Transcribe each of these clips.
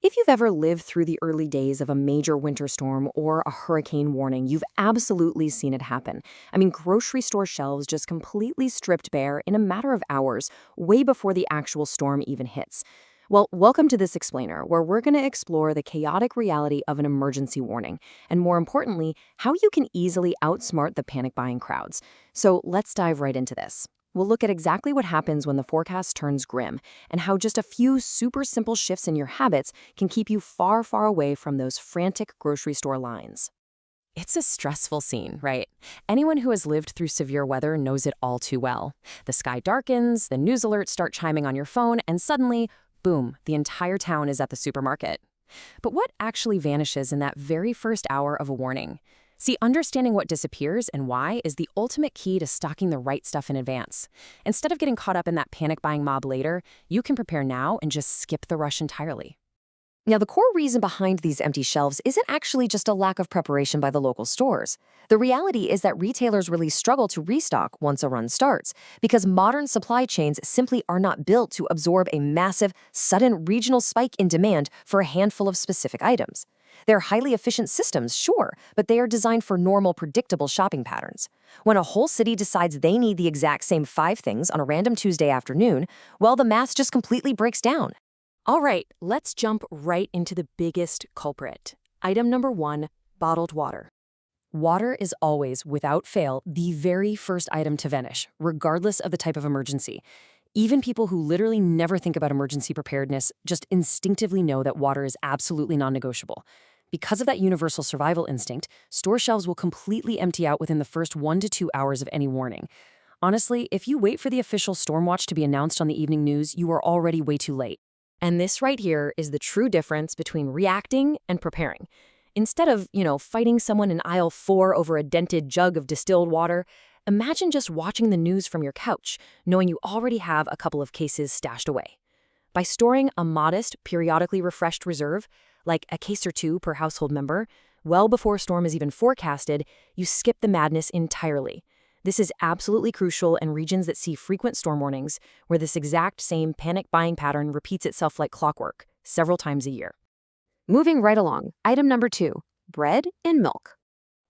If you've ever lived through the early days of a major winter storm or a hurricane warning, you've absolutely seen it happen. I mean, grocery store shelves just completely stripped bare in a matter of hours, way before the actual storm even hits. Well, welcome to this explainer, where we're going to explore the chaotic reality of an emergency warning, and more importantly, how you can easily outsmart the panic buying crowds. So let's dive right into this. We'll look at exactly what happens when the forecast turns grim, and how just a few super simple shifts in your habits can keep you far, far away from those frantic grocery store lines. It's a stressful scene, right? Anyone who has lived through severe weather knows it all too well. The sky darkens, the news alerts start chiming on your phone, and suddenly, boom, the entire town is at the supermarket. But what actually vanishes in that very first hour of a warning? See, understanding what disappears and why is the ultimate key to stocking the right stuff in advance. Instead of getting caught up in that panic-buying mob later, you can prepare now and just skip the rush entirely. Now, the core reason behind these empty shelves isn't actually just a lack of preparation by the local stores. The reality is that retailers really struggle to restock once a run starts, because modern supply chains simply are not built to absorb a massive, sudden regional spike in demand for a handful of specific items. They're highly efficient systems, sure, but they are designed for normal, predictable shopping patterns. When a whole city decides they need the exact same 5 things on a random Tuesday afternoon, well, the math just completely breaks down. All right, let's jump right into the biggest culprit. Item number 1, bottled water. Water is always, without fail, the very first item to vanish, regardless of the type of emergency. Even people who literally never think about emergency preparedness just instinctively know that water is absolutely non-negotiable. Because of that universal survival instinct, store shelves will completely empty out within the first 1 to 2 hours of any warning. Honestly, if you wait for the official storm watch to be announced on the evening news, you are already way too late. And this right here is the true difference between reacting and preparing. Instead of, fighting someone in aisle 4 over a dented jug of distilled water, imagine just watching the news from your couch, knowing you already have a couple of cases stashed away. By storing a modest, periodically refreshed reserve, like a case or 2 per household member, well before a storm is even forecasted, you skip the madness entirely. This is absolutely crucial in regions that see frequent storm warnings, where this exact same panic buying pattern repeats itself like clockwork, several times a year. Moving right along, item number 2, bread and milk.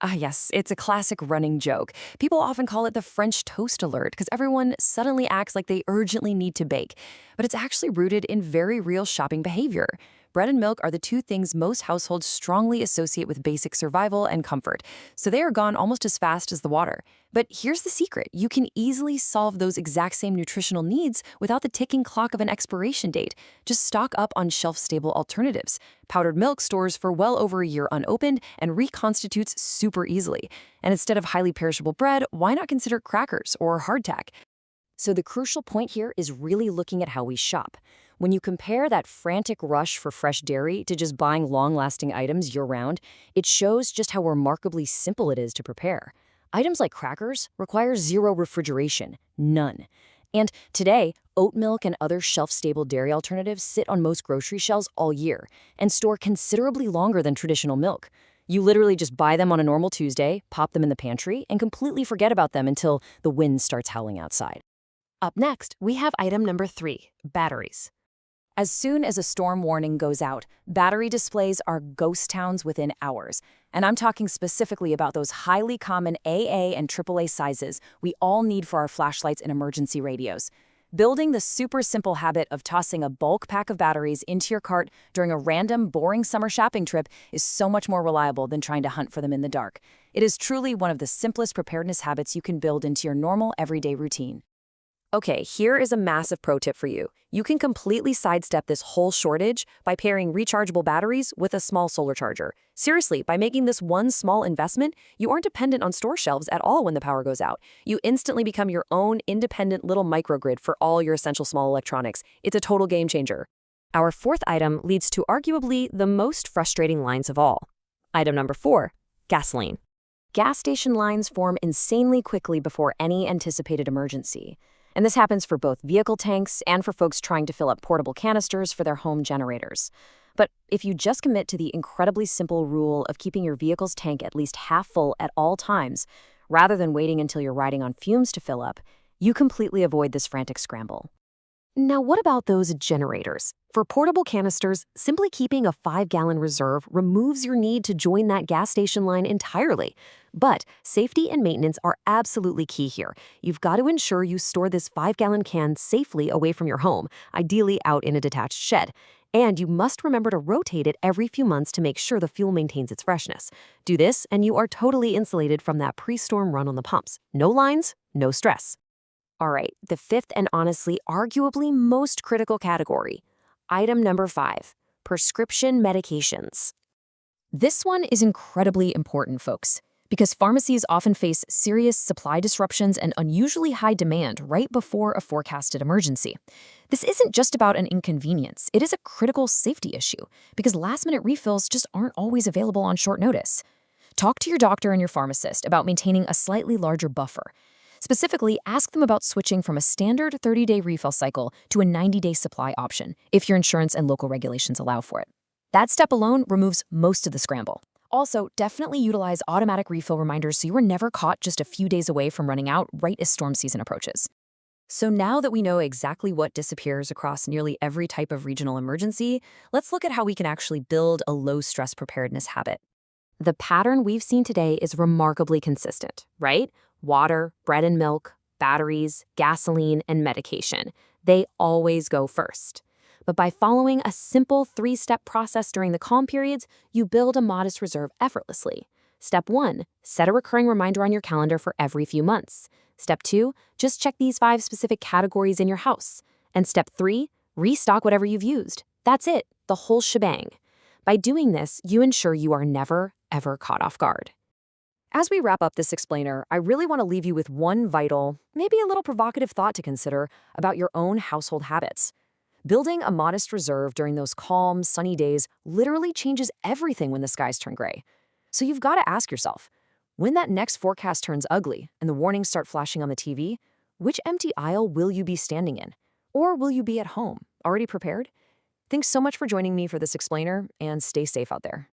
Ah, yes, it's a classic running joke. People often call it the French toast alert because everyone suddenly acts like they urgently need to bake. But it's actually rooted in very real shopping behavior. Bread and milk are the 2 things most households strongly associate with basic survival and comfort, so they are gone almost as fast as the water. But here's the secret. You can easily solve those exact same nutritional needs without the ticking clock of an expiration date. Just stock up on shelf-stable alternatives. Powdered milk stores for well over a year unopened and reconstitutes super easily. And instead of highly perishable bread, why not consider crackers or hardtack? So the crucial point here is really looking at how we shop. When you compare that frantic rush for fresh dairy to just buying long-lasting items year-round, it shows just how remarkably simple it is to prepare. Items like crackers require 0 refrigeration, none. And today, oat milk and other shelf-stable dairy alternatives sit on most grocery shelves all year and store considerably longer than traditional milk. You literally just buy them on a normal Tuesday, pop them in the pantry, and completely forget about them until the wind starts howling outside. Up next, we have item number 3, batteries. As soon as a storm warning goes out, battery displays are ghost towns within hours. And I'm talking specifically about those highly common AA and AAA sizes we all need for our flashlights and emergency radios. Building the super simple habit of tossing a bulk pack of batteries into your cart during a random, boring summer shopping trip is so much more reliable than trying to hunt for them in the dark. It is truly one of the simplest preparedness habits you can build into your normal, everyday routine. Okay, here is a massive pro tip for you. You can completely sidestep this whole shortage by pairing rechargeable batteries with a small solar charger. Seriously, by making this one small investment, you aren't dependent on store shelves at all when the power goes out. You instantly become your own independent little microgrid for all your essential small electronics. It's a total game changer. Our 4th item leads to arguably the most frustrating lines of all. Item number 4, gasoline. Gas station lines form insanely quickly before any anticipated emergency. And this happens for both vehicle tanks and for folks trying to fill up portable canisters for their home generators. But if you just commit to the incredibly simple rule of keeping your vehicle's tank at least half full at all times, rather than waiting until you're riding on fumes to fill up, you completely avoid this frantic scramble. Now, what about those generators? For portable canisters, simply keeping a 5-gallon reserve removes your need to join that gas station line entirely. But safety and maintenance are absolutely key here. You've got to ensure you store this 5-gallon can safely away from your home, ideally out in a detached shed. And you must remember to rotate it every few months to make sure the fuel maintains its freshness. Do this, and you are totally insulated from that pre-storm run on the pumps. No lines, no stress. All right, the fifth and honestly, arguably most critical category. Item number 5, prescription medications. This one is incredibly important, folks, because pharmacies often face serious supply disruptions and unusually high demand right before a forecasted emergency. This isn't just about an inconvenience, it is a critical safety issue, because last-minute refills just aren't always available on short notice. Talk to your doctor and your pharmacist about maintaining a slightly larger buffer. Specifically, ask them about switching from a standard 30-day refill cycle to a 90-day supply option, if your insurance and local regulations allow for it. That step alone removes most of the scramble. Also, definitely utilize automatic refill reminders so you are never caught just a few days away from running out right as storm season approaches. So now that we know exactly what disappears across nearly every type of regional emergency, let's look at how we can actually build a low-stress preparedness habit. The pattern we've seen today is remarkably consistent, right? Water, bread and milk, batteries, gasoline, and medication. They always go first. But by following a simple 3-step process during the calm periods, you build a modest reserve effortlessly. Step 1, set a recurring reminder on your calendar for every few months. Step 2, just check these 5 specific categories in your house. And step 3, restock whatever you've used. That's it, the whole shebang. By doing this, you ensure you are never, ever caught off guard. As we wrap up this explainer, I really want to leave you with one vital, maybe a little provocative thought to consider about your own household habits. Building a modest reserve during those calm, sunny days literally changes everything when the skies turn gray. So you've got to ask yourself, when that next forecast turns ugly and the warnings start flashing on the TV, which empty aisle will you be standing in? Or will you be at home, already prepared? Thanks so much for joining me for this explainer, and stay safe out there.